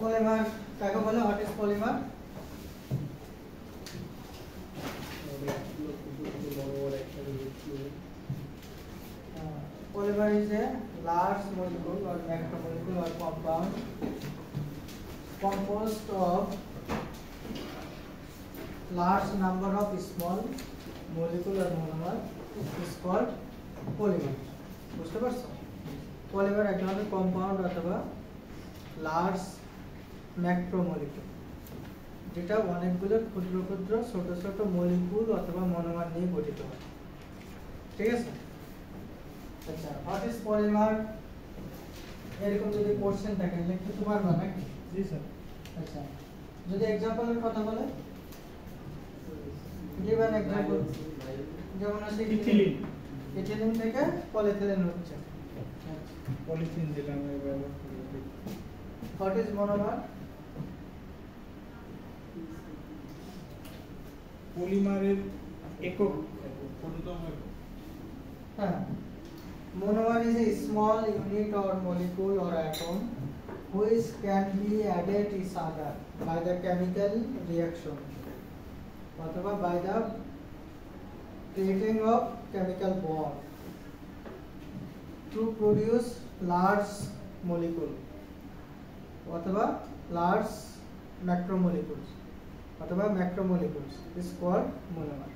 Polymer কাকে বলে? What is polymer? Polymer is a large molecule or macromolecule or compound composed of large number of small molecule or monomer is called polymer. বুঝতে পারছো? Polymer এক ধরনের compound অথবা large macromolecule, যেটা অনেকগুলো ক্ষুদ্র ক্ষুদ্র ছোট ছোট মলিকুল অথবা মনোমার নিয়ে গঠিত হয়। ঠিক আছে? আচ্ছা, হোয়াট ইজ পলিমার? এরকম যদি কোশ্চেন থাকে লিখতে তো পারবা নাকি? জি স্যার। আচ্ছা, যদি एग्जांपलের কথা বলে, give an example। যেমন আছে ইথিলিন। ইথিলিন থেকে পলিথিলিন হচ্ছে। পলিথিন যেটা আমরা ব্যবহার করি। What is monomer? পলিমারের একক ক্ষুদ্রতম একক। হ্যাঁ, monomer is a small unit or molecule or atom which can be added each other by the chemical reaction অথবা by the creating of chemical bond to produce large molecule অথবা large macromolecules অথবা macromolecules is called monomer।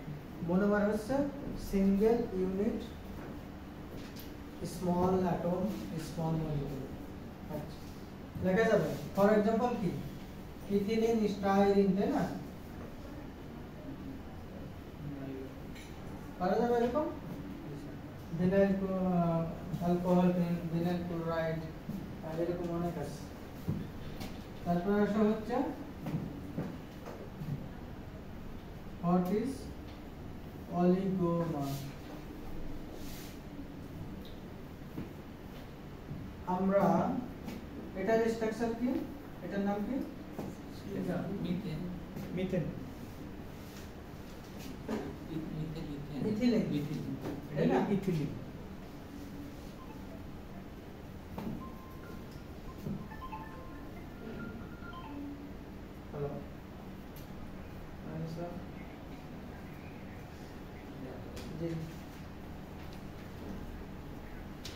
monomer হচ্ছে single unit small atom small molecule। আচ্ছা, লেখা যাবে। For example কি? Ethylene styrene, তাই না? পারা যাবে এরকম? ভিনাইল অ্যালকোহল, ভিনাইল ক্লোরাইড, আর এরকম অনেক আছে। তারপর আসা হচ্ছে হোয়াট ইজ অলিগোমার? আমরা এটার স্ট্রাকচার কি? এটার নাম কি? এটা মিথেন। মিথেন। ইথিলিন। ইথিলিন। এটা ইথিলিন। হ্যালো আনসার জি,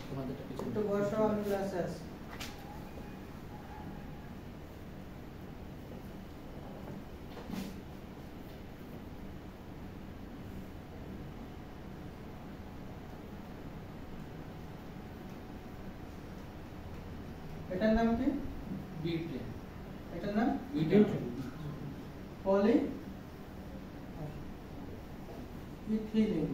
তোমাদেরটা পিছনে একটু বসো, আমি ক্লাসে আছি। এটার নাম কি? বিউটেন। এটার নাম বিউটেন। পলি ইথিলিন।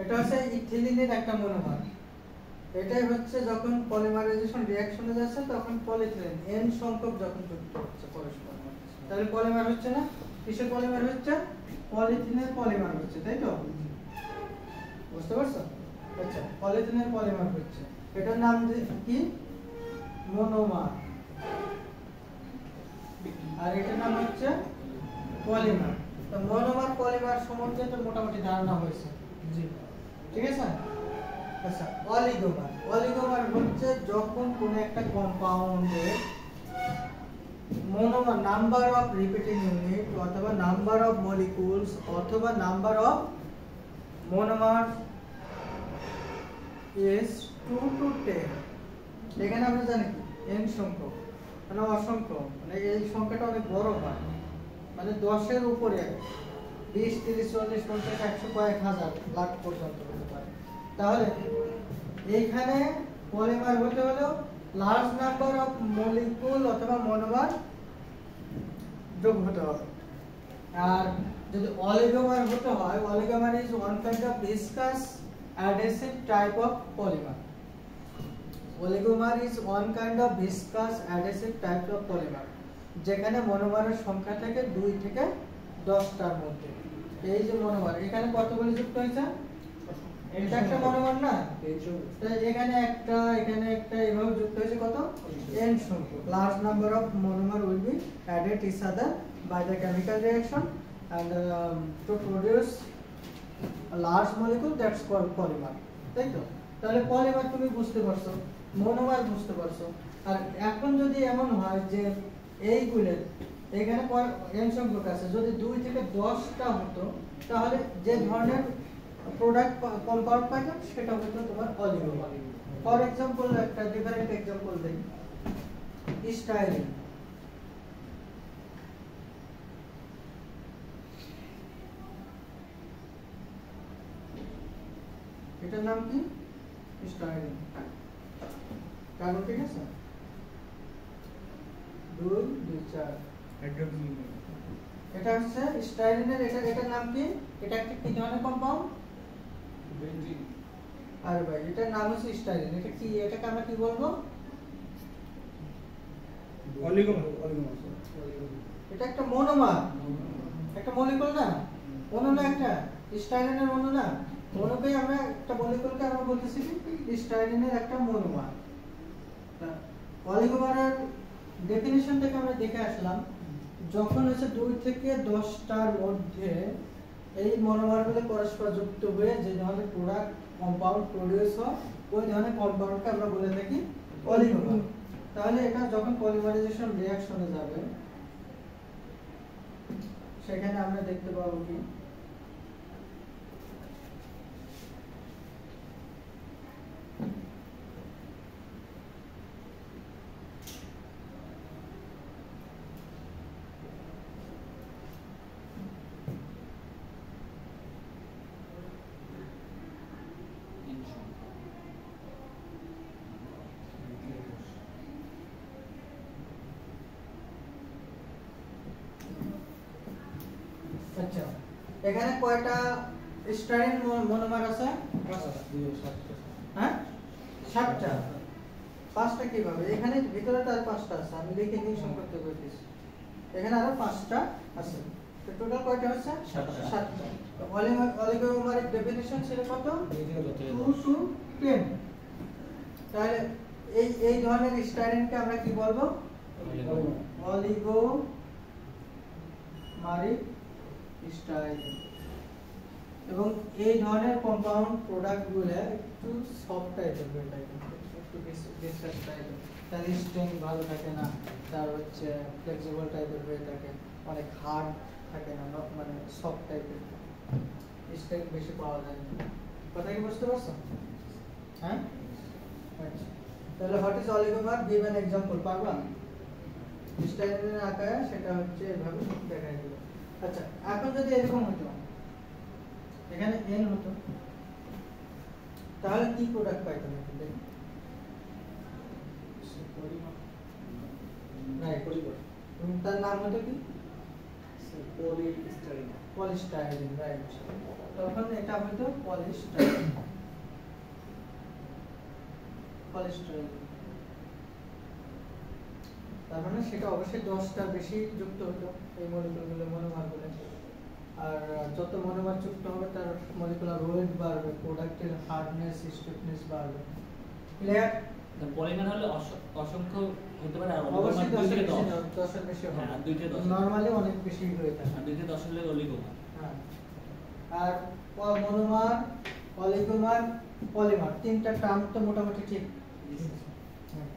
এটা হচ্ছে ইথিলিনের একটা মনোমার। এটাই হচ্ছে যখন পলিমারাইজেশন রিঅ্যাকশনে যাচ্ছে তখন পলিথিলিন n সংখ্যক যখন যুক্ত হচ্ছে পরস্পর, তাহলে পলিমার হচ্ছে না? কিসের পলিমার হচ্ছে? পলিথিনের পলিমার হচ্ছে, তাই তো? বুঝতে পারছো? আচ্ছা, পলিথিনের পলিমার হচ্ছে, এটার নাম কি? মনোমার। আর এটার নাম হচ্ছে পলিমার। তো মনোমার পলিমার সম্বন্ধে তো মোটামুটি ধারণা হয়েছে। জি, ঠিক আছে। আচ্ছা, অলিগোমার। অলিগোমার হচ্ছে যখন কোনো একটা কম্পাউন্ডে মোনোমার নাম্বার অফ রিপিটিং ইউনিট অথবা নাম্বার অফ মলিকুলস অথবা নাম্বার অফ মোনোমার is 2 to 10। এখানে আমরা জানি কি n সংখ্যক, মানে অসংখ্য, মানে এই সংখ্যাটা অনেক বড় হয়, মানে 10 এর উপরে 20 30 40 50 100 কয়েক হাজার লাখ পর্যন্ত হতে পারে। তাহলে এইখানে পলিমার হতে হলো লার্জ নাম্বার অফ মলিকুল অথবা মনোমার যোগ হতে হবে। আর যদি অলিগোমার হতে হয়, oligomer is one kind of viscous adhesive type of polymer। Oligomer is one kind of viscous adhesive type of polymer যেখানে মনোমারের সংখ্যা থেকে 2 থেকে 10 টার মধ্যে। এই যে মনোমার এখানে কতগুলো যুক্ত হয়েছে? এটা একটা মনোমার না? তাহলে এখানে একটা এভাবে যুক্ত হয়েছে কত? n সংখ্যক। Large number of monomer will be added each other by the chemical reaction and to produce a large molecule that's called polymer। তাই তো? তাহলে পলিমার তুমি বুঝতে পারছো, মনোমার বুঝতে পারছো। আর এখন যদি এমন হয় যে এইগুলোর এখানে n সংখ্যক আছে, যদি 2 থেকে 10টা হতো তাহলে যে ধরনের প্রোডাক্ট কম্পাউন্ড পাইতাম সেটা হতো তোমার অলিগোমার। ফর এক্সাম্পল একটা ডিফারেন্ট এক্সাম্পল দেই, স্টাইরিন। এটার নাম কি? স্টাইরিন। কারণ ঠিক আছে 2 2 4 হাইড্রোক্সিল। এটা হচ্ছে স্টাইরিনের, এটার নাম কি? এটা একটা কি ধরনের কম্পাউন্ড? বেনজিন। আরে ভাই এটার নাম হচ্ছে স্টাইরিন। এটা কি, এটাকে আমরা কি বলবো? অলিগোমার। এটা একটা মনোমার, একটা মলিকুল না? অণু না একটা? স্টাইরিনের অণু না? অণুকে আমরা একটা মলিকুলকে আমরা বলতেছি কি স্টাইরিনের একটা মনোমার। অলিগোমারের ডেফিনিশন থেকে আমরা দেখে আসলাম, যখন হচ্ছে 2 থেকে 10টার মধ্যে এই মনোমারগুলো পরস্পর যুক্ত হয়ে যে ধরনের প্রোডাক্ট কম্পাউন্ড প্রডিউস হয় ওই ধরনের কম্পাউন্ডকে আমরা বলে থাকি অলিগোমার। তাহলে এটা যখন পলিমারাইজেশন রিঅ্যাকশনে যাবে সেখানে আমরা দেখতে পাবো কি আচ্ছা এখানে কয়টা স্টাইরিন মনোমার আছে? হ্যাঁ 7টা। 5টা কিভাবে? এখানে ভিতরে তার 5টা আছে, আমি লিখে নিয়ে সংক্ষিপ্ত করে দিয়েছি। এখানে আরো 5টা আছে, তো টোটাল কয়টা হচ্ছে? 7টা। তো অলিগোমারের ডেফিনিশন ছিল কত? 2 to 10। তাহলে এই ধরনের স্টাইরিনকে আমরা কি বলবো? অলিগোমারিক স্টাইরিন। এবং এই ধরনের কম্পাউন্ড প্রোডাক্টগুলো একটু সফট টাইপের হয়ে থাকে, একটু ডিসকাস টাইপের, তার স্ট্রেংথ ভালো থাকে না, তার হচ্ছে ফ্লেক্সিবল টাইপের হয়ে থাকে, অনেক হার্ড থাকে না, মানে সফট টাইপের, স্ট্রেংথ বেশি পাওয়া যায় না। কথা কি বুঝতে পারছো? হ্যাঁ আচ্ছা, তাহলে what is oligomer? Give an example, পারবা? স্টাইরিনের আকারে সেটা হচ্ছে এভাবে দেখাই দিল। আচ্ছা এখন যদি এরকম হতো, এখানে n হতো, তাহলে কি প্রোডাক্ট পাইতাম? দেখুন তার নাম হতো কি? পলিস্টাইরিন। রাইট, তখন এটা হতো পলিস্টাইরিন। তার মানে সেটা অবশ্যই 10টার বেশি যুক্ত হতো এই মলিকুলগুলো, মনোমারগুলো। আর যত মনোমার যুক্ত হবে তার মলিকুলার ওয়েট বাড়বে, প্রোডাক্টের হার্ডনেস, স্টিফনেস বাড়বে। ক্লিয়ার? পলিমার হলে অসংখ্য হতে পারে, আর অবশ্যই 2 থেকে 10 10 এর বেশি হবে। হ্যাঁ 2 থেকে 10 নরমালি অনেক বেশি হয়ে থাকে। 2 থেকে 10 হলে অলিগোমার। হ্যাঁ, আর মনোমার, অলিগোমার, পলিমার, তিনটা টার্ম তো মোটামুটি ঠিক। হ্যাঁ,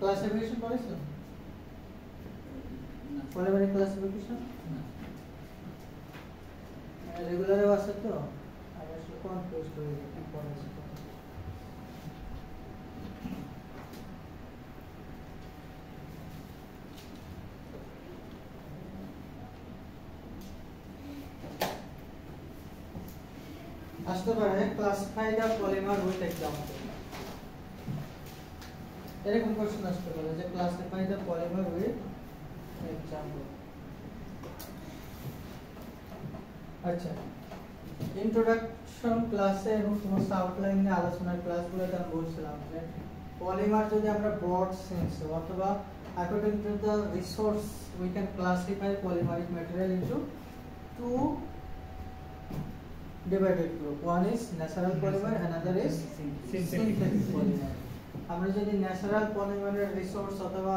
ক্লাসিফিকেশন করেছো? পলিমারিক ক্লাসিফিকেশন রেগুলারে আছে তো, আমি আসলে কনফিউজ হয়ে গেছি কি পড়েছি। আসতে পারে classify the polymer with example, এরকম কোশ্চেন আসতে পারে যে classify the polymer with example. আচ্ছা, ইন্ট্রোডাকশন ক্লাসে এবং সমস্ত আউটলাইন নিয়ে আলোচনার ক্লাসগুলোতে আমি বলছিলাম যে পলিমার যদি আমরা ব্রড সেন্স অথবা according to the resource we can classify polymeric material into 2 divided group. One is natural polymer, another is synthetic polymer. আমরা যদি ন্যাচারাল পলিমারের রিসোর্স অথবা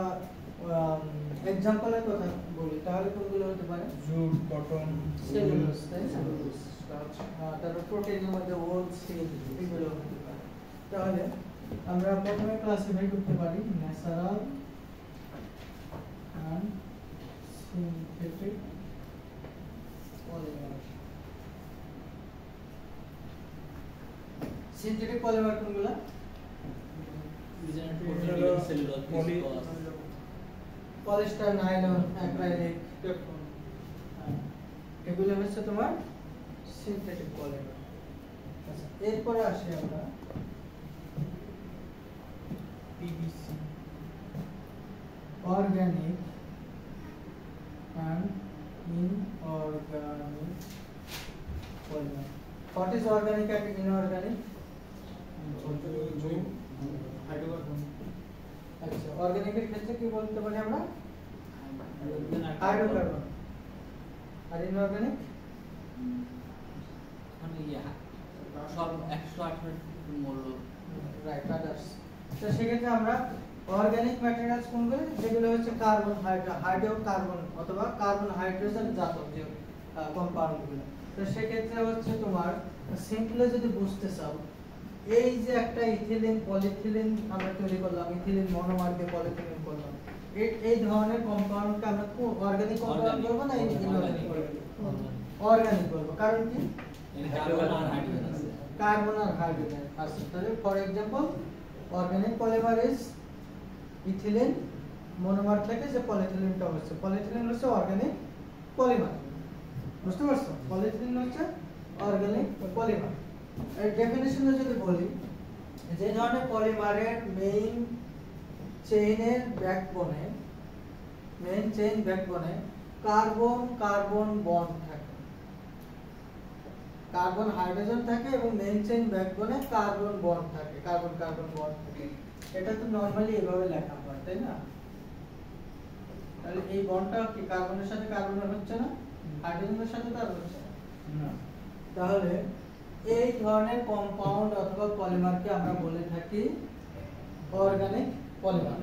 এক্সাম্পলের কথা বলি তাহলে কোনগুলো হতে পারে? জুট, কটন, সেলুলোজ, তাই না? তারপর প্রোটিনের মধ্যে ওল, সিল্ক এগুলো হতে পারে। তাহলে আমরা প্রথমে ক্লাসিফাই করতে পারি natural and synthetic polymer. Synthetic polymer কোনগুলো? পলিস্টার, নাইলন, অ্যাক্রাইলিক, এগুলো হচ্ছে তোমার সিনথেটিক পলিমার। আচ্ছা, এরপরে আসি আমরা PVC, organic and inorganic polymer. What is organic and inorganic? আচ্ছা, অর্গানিকের ক্ষেত্রে কি বলতে পারি আমরা? হাইড্রোকার্বন। আর ইনঅর্গানিক মানে সব 118 মূল্য। Right, others. তো সেক্ষেত্রে আমরা অর্গানিক ম্যাটেরিয়ালস কোনগুলো? যেগুলো হচ্ছে কার্বন, হাইড্রোকার্বন অথবা কার্বন হাইড্রোজেন জাতক যে কম্পাউন্ডগুলো। তো সেক্ষেত্রে হচ্ছে তোমার সিম্পলি যদি বুঝতে চাও, এই যে একটা ইথিলিন পলিথিলিন আমরা তৈরি করলাম, ইথিলিন মনোমার দিয়ে পলিথিলিন করলাম, এই ধরনের কম্পাউন্ডকে আমরা অর্গানিক কম্পাউন্ড বলবো না ইনঅর্গানিক বলবো? অর্গানিক বলবো। কারণ কি? কার্বন আর হাইড্রোজেন আছে। তাহলে for example organic polymer is ethylene monomer থেকে যে পলিথিলিনটা হচ্ছে, পলিথিলিন হচ্ছে অর্গানিক পলিমার। বুঝতে পারছো? পলিথিলিন হচ্ছে অর্গানিক পলিমার। এর ডেফিনিশনে যদি বলি, যে ধরনের পলিমারের মেইন চেইনের ব্যাকবোনে কার্বন কার্বন বন্ড থাকে, কার্বন হাইড্রোজেন থাকে এবং মেইন চেইন ব্যাকবোনে কার্বন বন্ড থাকে, কার্বন কার্বন বন্ড থাকে। এটা তো নরমালি এভাবে লেখা হয়, তাই না? তাহলে এই বন্ডটা কি কার্বনের সাথে কার্বনের হচ্ছে না, হাইড্রোজেনের সাথে তার হচ্ছে না। তাহলে এই ধরনের কম্পাউন্ড অথবা পলিমারকে আমরা বলে থাকি অর্গানিক পলিমার।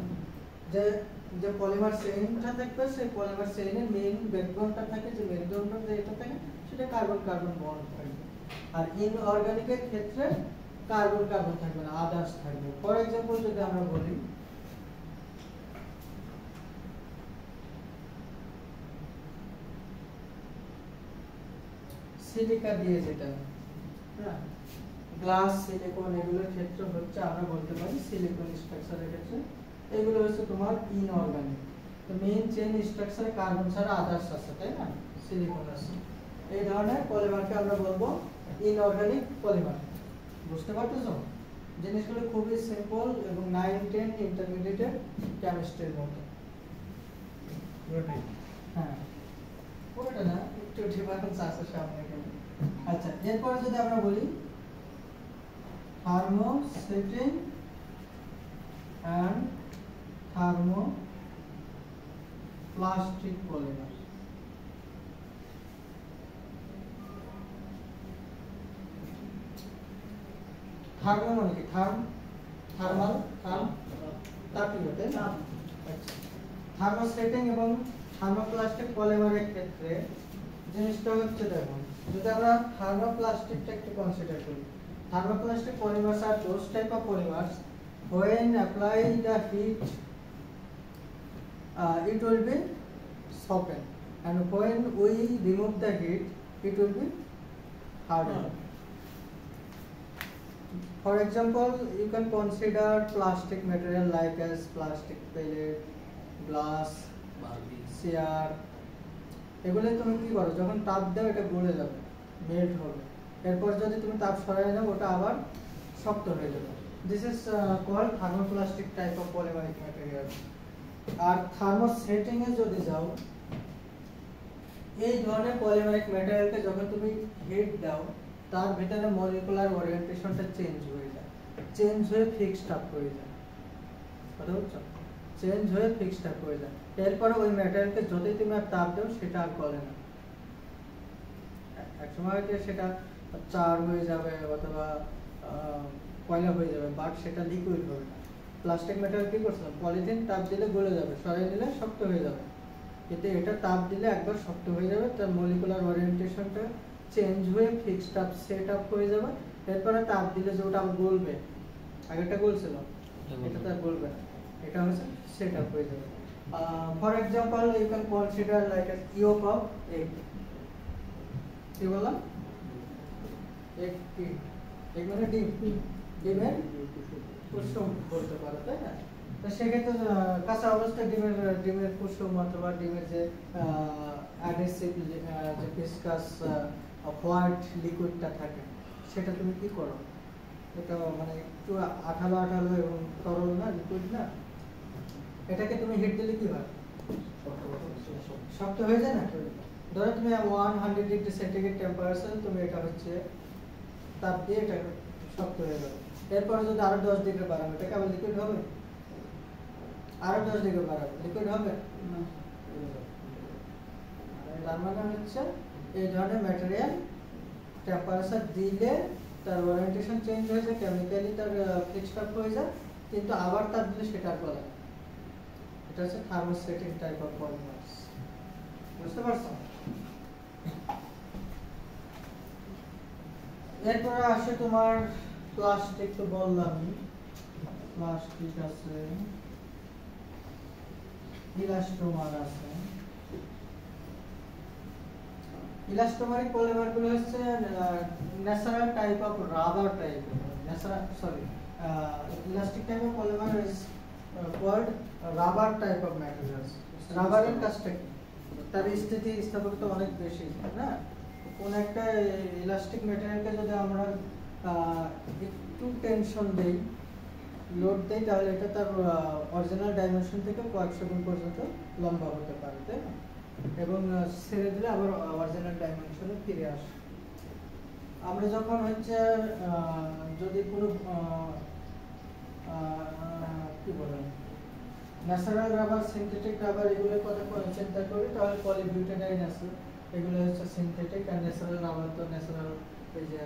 যে পলিমার চেইনটা থাকবে, সেই পলিমার চেইনের মেইন ব্যাকবোনটা থাকে, যে ব্যাকবোনটা যেটা থাকে সেটা কার্বন কার্বন বন্ড থাকবে। আর ইনঅর্গানিকের ক্ষেত্রে কার্বন কার্বন থাকবে না, আদার্স থাকবে। ফর এক্সাম্পল যদি আমরা বলি সিলিকা দিয়ে যেটা, হ্যাঁ, গ্লাস, সিলিকন, এগুলোর ক্ষেত্রে হচ্ছে আমরা বলতে পারি সিলিকন স্ট্রাকচারের ক্ষেত্রে এগুলো হচ্ছে তোমার ইনঅর্গানিক। তো মেইন চেইন স্ট্রাকচারে কার্বন ছাড়া আদার্স আছে, তাই না? সিলিকন আছে। এই ধরনের পলিমারকে আমরা বলবো ইনঅর্গানিক পলিমার। বুঝতে পারতেছো? জিনিসগুলো খুবই সিম্পল এবং 9, 10 ইন্টারমিডিয়েটের কেমিস্ট্রির মতো। হ্যাঁ, পুরোটা না, একটু ডিফারেন্স আছে সামনে এখানে। আচ্ছা, এরপরে যদি আমরা বলি thermosetting and thermoplastic polymer। Thermo মানে কি? থার্মাল, তাপীয়, তাই না? থার্মোসেটিং এবং থার্মোপ্লাস্টিক পলিমারের ক্ষেত্রে জিনিসটা হচ্ছে, দেখুন, যদি আমরা থার্মোপ্লাস্টিকটা একটু কনসিডার করি, thermoplastic polymers are those type of polymers when apply the heat it will be softened, and when we remove the heat it will be hardened. For example, you can consider plastic material like as plastic pellet, glass, chair. এগুলো তুমি কি করো, যখন তাপ দাও এটা গলে যাবে, মেল্ট হবে। এরপর যদি তুমি তাপ সরাই দাও ওটা আবার শক্ত হয়ে যাবে। This is called thermoplastic type of polymeric material. আর থার্মোসেটিং এ যদি যাও, এই ধরনের পলিমারিক ম্যাটেরিয়ালকে যখন তুমি হিট দাও তার ভিতরে মলিকুলার ওরিয়েন্টেশনটা চেঞ্জ হয়ে যায়, চেঞ্জ হয়ে ফিক্সড আপ হয়ে যায়। কথা বুঝছো? চেঞ্জ হয়ে ফিক্সড আপ হয়ে যায়। এরপরে ওই ম্যাটেরিয়ালকে যতই তুমি আর তাপ দাও সেটা আর গলে না। একসময় সেটা চার হয়ে যাবে অথবা কয়লা হয়ে যাবে, বাট সেটা লিকুইড হবে না। প্লাস্টিক মেটেরিয়াল কি করছিলাম, পলিথিন তাপ দিলে গলে যাবে, সরাই দিলে শক্ত হয়ে যাবে, কিন্তু এটা তাপ দিলে একবার শক্ত হয়ে যাবে, তার মলিকুলার ওরিয়েন্টেশনটা চেঞ্জ হয়ে ফিক্সড আপ সেট আপ হয়ে যাবে, এরপরে তাপ দিলে যে ওটা আবার গলবে, আগেরটা গলছিল এটা তো আর গলবে না, এটা হচ্ছে সেট আপ হয়ে যাবে। For example you can consider like a yolk of egg, কি বললাম, এগ কি, এগ মানে ডিম, ডিমের কুসুম বলতে পারো, তাই না? তো সেক্ষেত্রে কাঁচা অবস্থায় ডিমের কুসুম অথবা ডিমের যে অ্যাডহেসিভ যে ভিসকাস হোয়াইট লিকুইডটা থাকে, সেটা তুমি কি করো, এটা মানে একটু আঠালো আঠালো এবং তরল না, লিকুইড না, এটাকে তুমি হিট দিলে কি হয়, শক্ত হয়ে যায় না? ধরো তুমি 100 ডিগ্রি সেন্টিগ্রেড টেম্পারেচার তুমি এটা হচ্ছে তাপ দিয়ে এটা শক্ত হয়ে যাবে, এরপরে যদি আরো 10 ডিগ্রি বাড়াবে, এটা কেবল লিকুইড হবে, আরো 10 ডিগ্রি বাড়াবে, লিকুইড হবে না। তার মানে হচ্ছে এই ধরনের ম্যাটেরিয়াল টেম্পারেচার দিলে তার ওরিয়েন্টেশন চেঞ্জ হয়ে যায়, কেমিক্যালি তার ফিক্সড আপ হয়ে যায়, কিন্তু আবার তাপ দিলে সেটা আর গলে না। এটা হচ্ছে থার্মোস্ট্যাটিক টাইপ অফ পলিমার্স, বুঝতে পারছো? এরপরে আসে তোমার প্লাস্টিক, তো বললাম প্লাস্টিক আছে, ইলাস্টোমার আছে। ইলাস্টোমারিক পলিমার গুলো হচ্ছে natural type of rubber type, elastic type of polymer is called rubber type of materials. রাবারের কাজটা কি, তার স্থিতিস্থাপকতা অনেক বেশি, না? কোন একটা ইলাস্টিক ম্যাটেরিয়ালকে যদি আমরা একটু টেনশন দেই, লোড দেই, তাহলে এটা তার অরিজিনাল ডাইমেনশন থেকে কয়েকশো গুণ পর্যন্ত লম্বা হতে পারে, তাই না? এবং ছেড়ে দিলে আবার অরিজিনাল ডাইমেনশনে ফিরে আসে। আমরা যখন হচ্ছে যদি কোনো কি বলে ন্যাচারাল রাবার, সিনথেটিক রাবার এগুলোর কথা চিন্তা করি, তাহলে পলিবিউটেনাইন আছে, এগুলো হচ্ছে সিনথেটিক, আর ন্যাচারাল রাবার তো ন্যাচারাল এই যে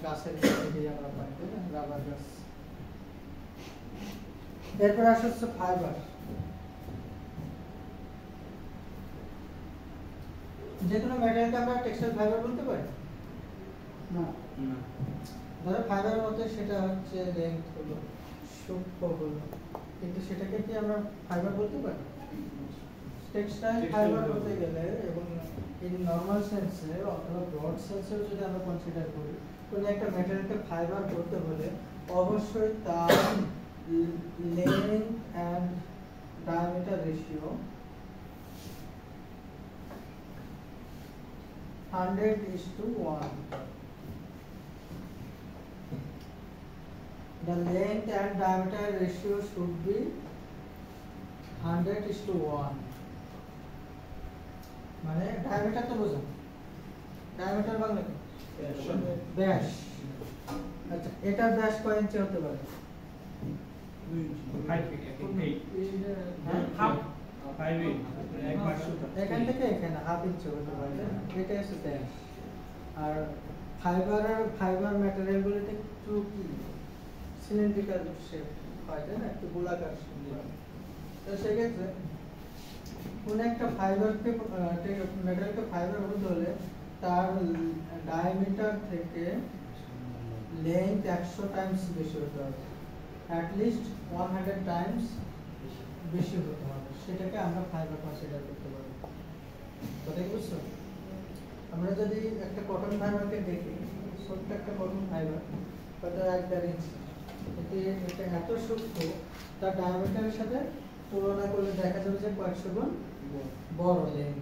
গাছের থেকে আমরা পাই, তাই না, রাবার গাছ। এরপর আসে হচ্ছে ফাইবার। যে কোনো ম্যাটেরিয়ালকে আমরা টেক্সটাইল ফাইবার বলতে পারি না? ধরো ফাইবারের মধ্যে সেটা হচ্ছে লেন্থ হলো, সূক্ষ্ম হলো, কিন্তু সেটাকে কি আমরা ফাইবার বলতে পারি? টেক্সটাইল ফাইবার বলতে গেলে এবং ইন নরমাল সেন্সে অথবা ব্রড সেন্সে যদি আমরা কনসিডার করি, কোনো একটা ম্যাটেরিয়ালকে ফাইবার বলতে হলে অবশ্যই তার length and diameter ratio 100:1. The length and diameter ratio should be 100:1. মানে ডায়ামিটার তো বোঝো, ডায়ামিটার বাংলা কি? ব্যাস। আচ্ছা, এটার ব্যাস কয় ইঞ্চি হতে পারে? 5 এখান থেকে এখানে হাফ ইঞ্চি হতে পারে, এটা হচ্ছে ব্যাস। আর ফাইবার ম্যাটেরিয়াল গুলোতে একটু কি সিলিন্ড্রিক্যাল শেপ হয়, তাই না, একটু গোলাকার শেপ হয়। তো সেক্ষেত্রে কোন একটা ফাইবারকে ম্যাটেরিয়ালকে ফাইবার বলতে হলে তার ডায়ামিটার থেকে লেন্থ 100 টাইমস বেশি হতে হবে, অ্যাট লিস্ট 100 টাইমস বেশি হতে হবে, সেটাকে আমরা ফাইবার কনসিডার করতে পারি। কথা বুঝছো? আমরা যদি একটা কটন ফাইবারকে দেখি, ছোট্ট একটা কটন ফাইবার, হয়তো 1.5 ইঞ্চি, কিন্তু এটা এত সূক্ষ্ম, তার ডায়ামিটারের সাথে তুলনা করলে দেখা যাবে যে কয়েকশো গুণ বড় লেন্থ।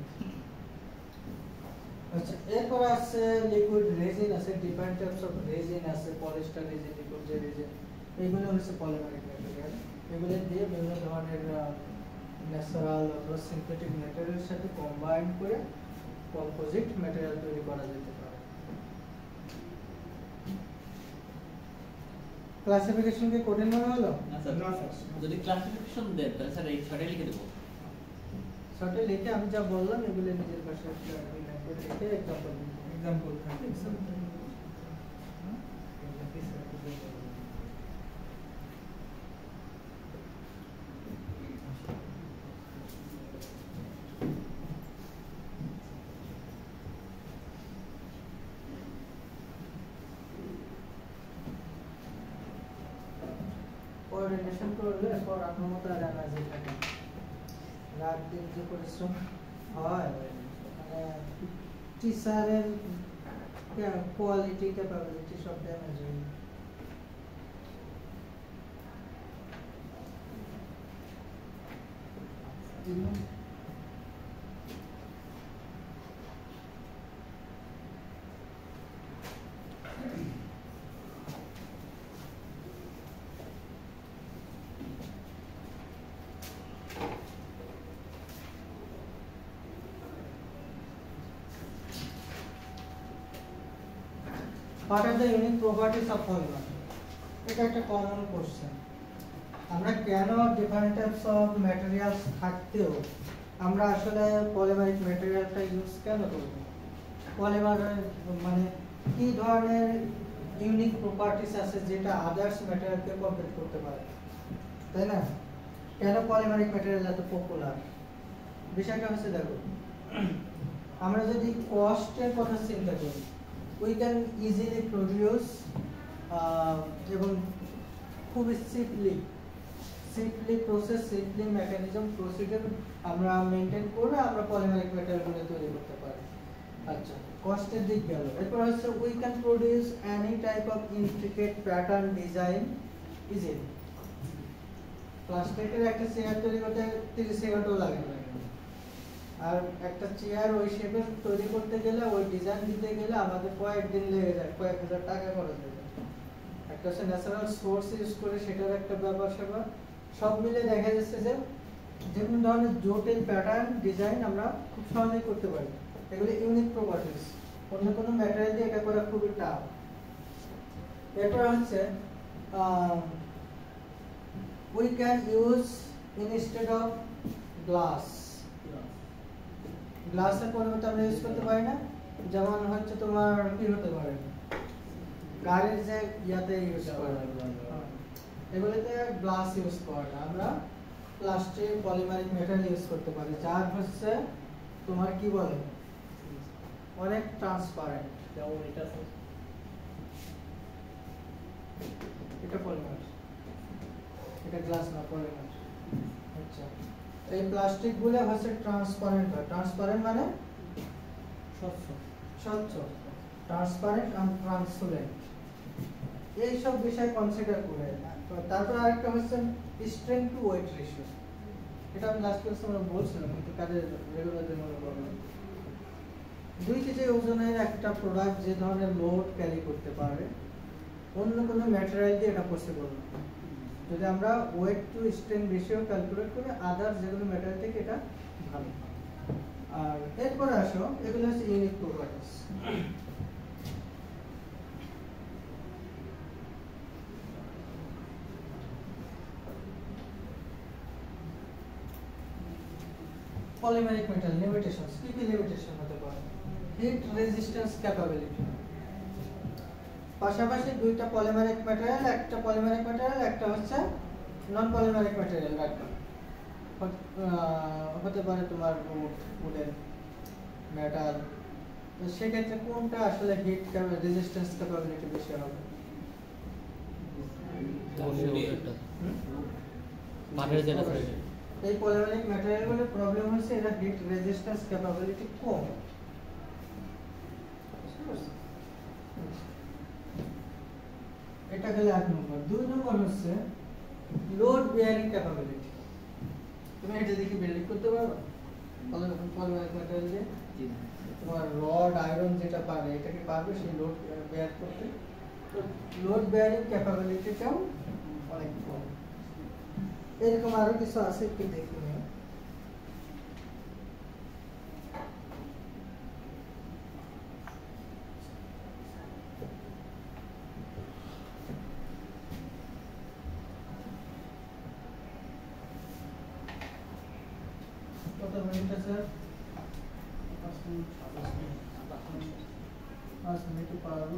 আচ্ছা, এরপর আছে লিকুইড রেজিন আছে, ডিফারেন্ট টাইপস অফ রেজিন আছে, পলিস্টার রেজিন, লিকুইড রেজিন, এগুলো হচ্ছে পলিমারিক ম্যাটেরিয়াল। এগুলো দিয়ে বিভিন্ন ধরনের ন্যাচারাল অথবা সিনথেটিক ম্যাটেরিয়ালের সাথে কম্বাইন করে কম্পোজিট ম্যাটেরিয়াল তৈরি করা যেতে পারে। ক্লাসিফিকেশন কি কঠিন মনে হলো? না স্যার, যদি ক্লাসিফিকেশন দেন তাহলে স্যার এই ছয়টা লিখে দেবো। ছয়টা লিখে আমি যা বললাম এগুলো নিজের পাশে লিখে এক্সাম্পল থাকে। কোঅর্ডিনেশন করলে পড়ানোর মতো আর এনার্জি থাকে না। রাত দিন যে পরিশ্রম হয় মানে টিচারের কোয়ালিটি ক্যাপাবিলিটি সব ড্যামেজ হয়ে যায়। What are the unique properties of polymer? এটা একটা কমন কোশ্চেন। আমরা কেন ডিফারেন্ট টাইপস অফ ম্যাটেরিয়ালস থাকতেও আমরা আসলে পলিমারিক ম্যাটেরিয়ালটা ইউজ কেন করব? পলিমারের মানে কি ধরনের ইউনিক প্রপার্টিস আছে যেটা আদার্স ম্যাটেরিয়ালকে কম্পিট করতে পারে, তাই না? কেন পলিমারিক ম্যাটেরিয়াল এত পপুলার? বিষয়টা হচ্ছে দেখো, আমরা যদি কস্টের কথা চিন্তা করি, we can easily produce এবং খুব simply process, simply mechanism, procedure আমরা মেনটেন করে আমরা পলিমারিক ম্যাটেরিয়ালগুলো তৈরি করতে পারি। আচ্ছা, কস্টের দিক গেল। এরপর হচ্ছে we can produce any type of intricate pattern design easily। প্লাস্টিকের একটা চেয়ার তৈরি করতে 30 সেকেন্ডও লাগে না, আর একটা চেয়ার ওই শেপে তৈরি করতে গেলে, ওই ডিজাইন দিতে গেলে আমাদের কয়েকদিন লেগে যায়, কয়েক হাজার টাকা খরচ হয়ে যায়। একটা হচ্ছে ন্যাচারাল সোর্স ইউজ করে, সেটার একটা ব্যাপার সেবা সব মিলে দেখা যাচ্ছে যে যে কোনো ধরনের জটিল প্যাটার্ন ডিজাইন আমরা খুব সহজেই করতে পারি। এগুলি ইউনিক প্রপার্টিস, অন্য কোনো ম্যাটেরিয়াল দিয়ে এটা করা খুবই টাফ। এরপর হচ্ছে we can use instead of glass, গ্লাসের পরিবর্তে আমরা ইউজ করতে পারি না। যেমন হচ্ছে তোমার কি হতে পারে, গাড়ির যে ইয়াতে ইউজ করে এগুলোতে গ্লাস ইউজ করে না, আমরা প্লাস্টিক পলিমারিক মেটাল ইউজ করতে পারি, যার হচ্ছে তোমার কি বলে অনেক ট্রান্সপারেন্ট। যেমন এটা পলিমার, এটা গ্লাস না, পলিমার। আচ্ছা, এই প্লাস্টিক গুলো হচ্ছে ট্রান্সপারেন্ট হয়। ট্রান্সপারেন্ট মানে স্বচ্ছ, ট্রান্সপারেন্ট আর ট্রান্সলুসেন্ট, এই সব বিষয় কনসিডার করে। তারপর আরেকটা হচ্ছে স্ট্রেংথ টু ওয়েট রেশিও। এটা আমি লাস্ট ক্লাসে আমরা বলছিলাম, কিন্তু কাজের রেগুলারদের মনে পড়ে না। 2 কেজি ওজনের একটা প্রোডাক্ট যে ধরনের লোড ক্যারি করতে পারে, অন্য কোনো ম্যাটেরিয়াল দিয়ে এটা পসিবল না। যদি আমরা weight to strength ratio calculate করি, আদার যেগুলো ম্যাটেরিয়াল থেকে এটা ভালো। আর এরপরে আসো, এগুলো হচ্ছে unique properties. Polymeric metal limitations, কি কি লিমিটেশন হতে পারে? Heat resistance capability. পাশাপাশি দুইটা পলিমারিক ম্যাটেরিয়াল, একটা পলিমারিক ম্যাটেরিয়াল, একটা হচ্ছে নন পলিমারিক ম্যাটেরিয়াল রাখবে। হতে পারে তোমার উডেন, মেটাল। তো সেক্ষেত্রে কোনটা আসলে হিট রেজিস্ট্যান্স ক্যাপাবিলিটি বেশি হবে? এই পলিমারিক ম্যাটেরিয়ালগুলোর প্রবলেম হচ্ছে এরা হিট রেজিস্ট্যান্স ক্যাপাবিলিটি কম। এটা গেল 1 নম্বর। 2 নম্বর হচ্ছে লোড বিয়ারিং ক্যাপাবিলিটি। তুমি এটা দেখি বিল্ডিং করতে পারো পলিমারিক ম্যাটেরিয়াল দিয়ে? তোমার রড আয়রন যেটা পারে, এটাকে পারবে সেই লোড বেয়ার করতে? তো লোড বিয়ারিং ক্যাপাবিলিটিটাও অনেক কম। এরকম আরো কিছু আছে, একটু দেখি নিও। কত মিনিট আছে? 5 মিনিট পারবো।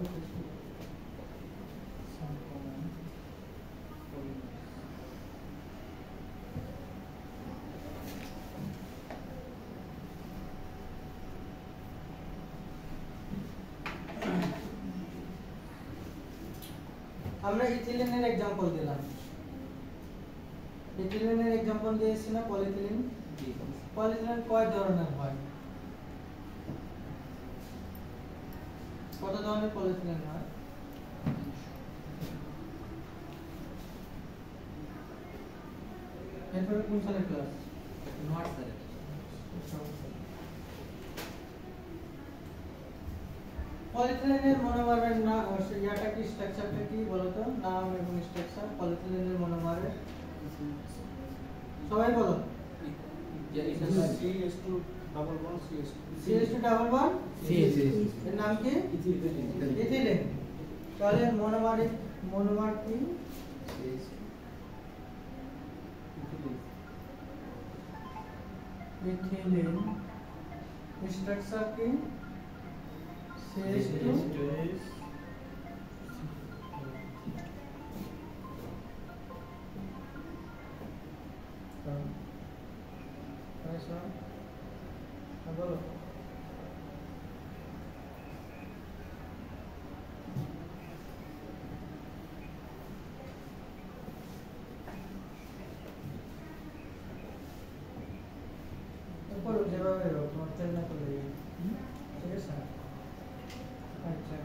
আমরা ইথিলিনের एग्जांपल দিলাম। ইথিলিনের एग्जांपल দিয়েছি না পলিথিলিন জি পলিথিলিন কয় ধরনের হয় কত ধরনের পলিথিলিন হয় এরপরে কোন সালের ক্লাস নট স্যার পলিথিলিনের মনোমারের না ইয়াটা কি স্ট্রাকচারটা কি বলতো নাম এবং স্ট্রাকচার পলিথিলিনের মনোমারের সবাই বলো CS2 double bond CS2 CH2 double bond এর নাম কি ইথিলিন তাহলে মনোমার কি ইথিলিন স্ট্রাকচার কি CH2 বলো যেভাবে হোক তোমার ট্রেন না করলে ঠিক আছে আচ্ছা